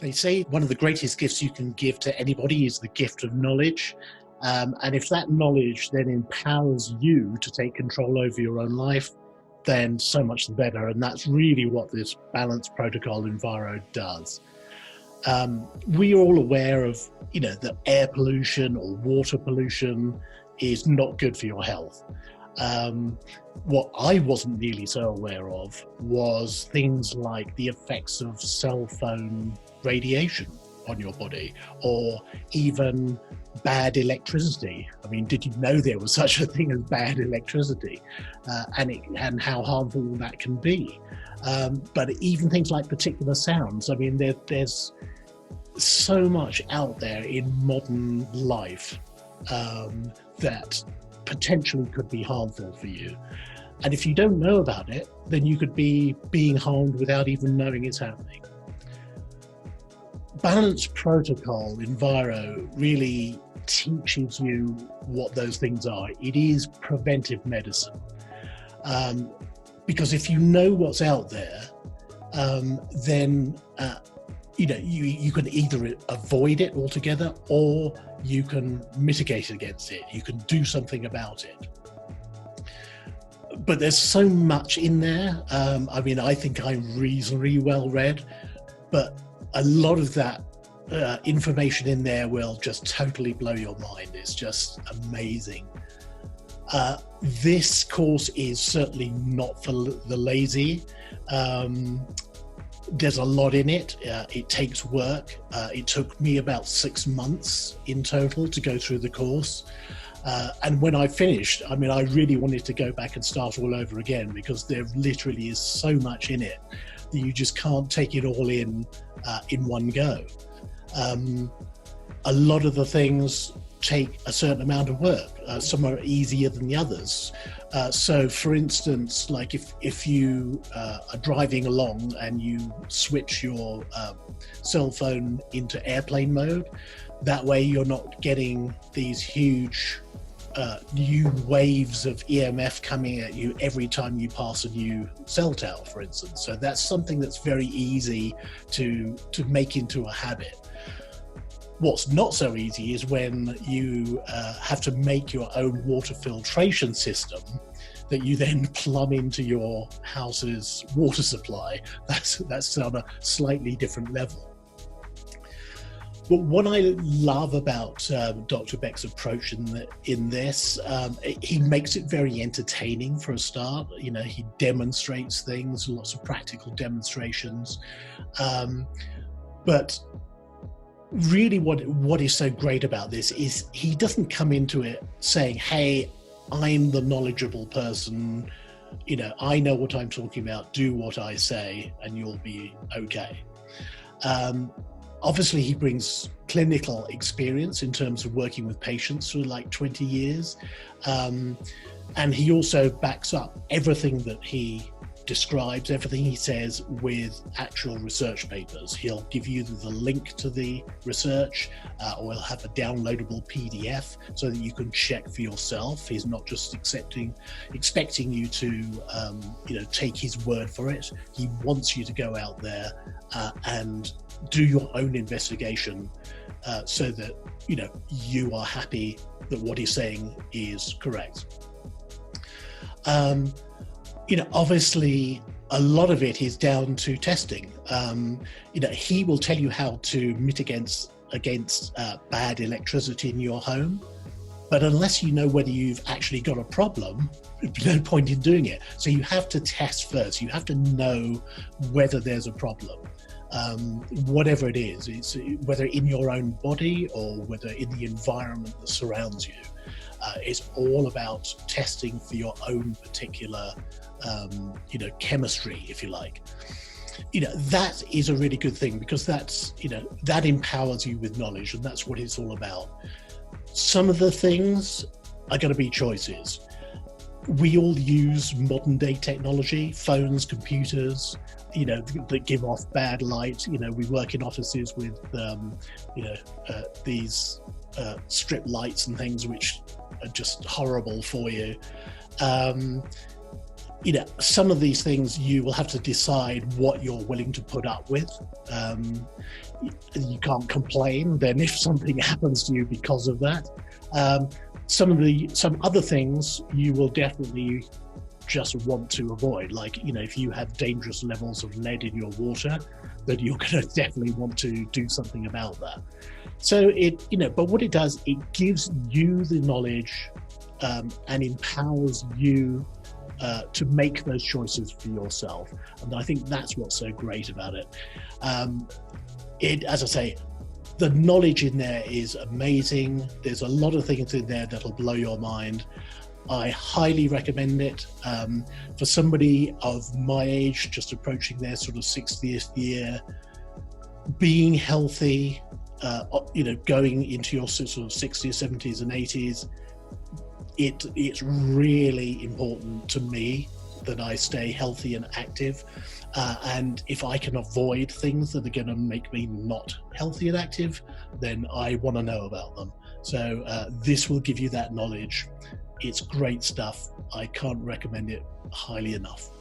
They say one of the greatest gifts you can give to anybody is the gift of knowledge. And if that knowledge then empowers you to take control over your own life, then so much the better. And that's really what this balance protocol Enviro does. We are all aware of, that air pollution or water pollution is not good for your health. What I wasn't really so aware of was things like the effects of cell phone radiation on your body, or even bad electricity. I mean, did you know there was such a thing as bad electricity, and how harmful that can be? But even things like particular sounds. I mean, there's so much out there in modern life that potentially could be harmful for you. And if you don't know about it, then you could be being harmed without even knowing it's happening. Balance protocol Enviro really teaches you what those things are. It is preventive medicine. Because if you know what's out there, then you can either avoid it altogether, or you can mitigate against it. You can do something about it. But there's so much in there. I think I'm reasonably well read, but a lot of that information in there will just totally blow your mind. It's just amazing. This course is certainly not for the lazy. There's a lot in it. It takes work. It took me about 6 months in total to go through the course. And when I finished, I really wanted to go back and start all over again, because there literally is so much in it that you just can't take it all in one go. A lot of the things take a certain amount of work. Some are easier than the others. So for instance, like if you are driving along and you switch your cell phone into airplane mode, that way you're not getting these huge new waves of EMF coming at you every time you pass a new cell tower, for instance. So that's something that's very easy to make into a habit. What's not so easy is when you have to make your own water filtration system that you then plumb into your house's water supply. That's on a slightly different level. But what I love about Dr. Beck's approach in this, he makes it very entertaining for a start. He demonstrates things, lots of practical demonstrations. But really what is so great about this is he doesn't come into it saying, hey, I'm the knowledgeable person, I know what I'm talking about, do what I say and you'll be okay. Obviously he brings clinical experience in terms of working with patients for like 20 years. And he also backs up everything that he describes, everything he says, with actual research papers. He'll give you the link to the research, or he'll have a downloadable PDF so that you can check for yourself. He's not just expecting you to take his word for it. He wants you to go out there and do your own investigation, so that you are happy that what he's saying is correct. Obviously a lot of it is down to testing. He will tell you how to mitigate against bad electricity in your home, but unless you know whether you've actually got a problem, there's no point in doing it. So you have to test first. You have to know whether there's a problem. Whatever it is, it's whether in your own body or whether in the environment that surrounds you. It's all about testing for your own particular, chemistry, if you like. That is a really good thing, because that empowers you with knowledge, and that's what it's all about. Some of the things are going to be choices. We all use modern day technology, phones, computers, that give off bad light. We work in offices with, these strip lights and things which are just horrible for you. some of these things you will have to decide what you're willing to put up with. You can't complain then if something happens to you because of that. Some other things you will definitely just want to avoid, like if you have dangerous levels of lead in your water, that you're going to definitely want to do something about that. So but what it does, it gives you the knowledge and empowers you to make those choices for yourself. And I think that's what's so great about it. As I say, the knowledge in there is amazing. There's a lot of things in there that'll blow your mind. I highly recommend it for somebody of my age, just approaching their sort of 60th year, being healthy, going into your sort of 60s, 70s and 80s. It's really important to me that I stay healthy and active. And if I can avoid things that are going to make me not healthy and active, then I want to know about them. So this will give you that knowledge. It's great stuff. I can't recommend it highly enough.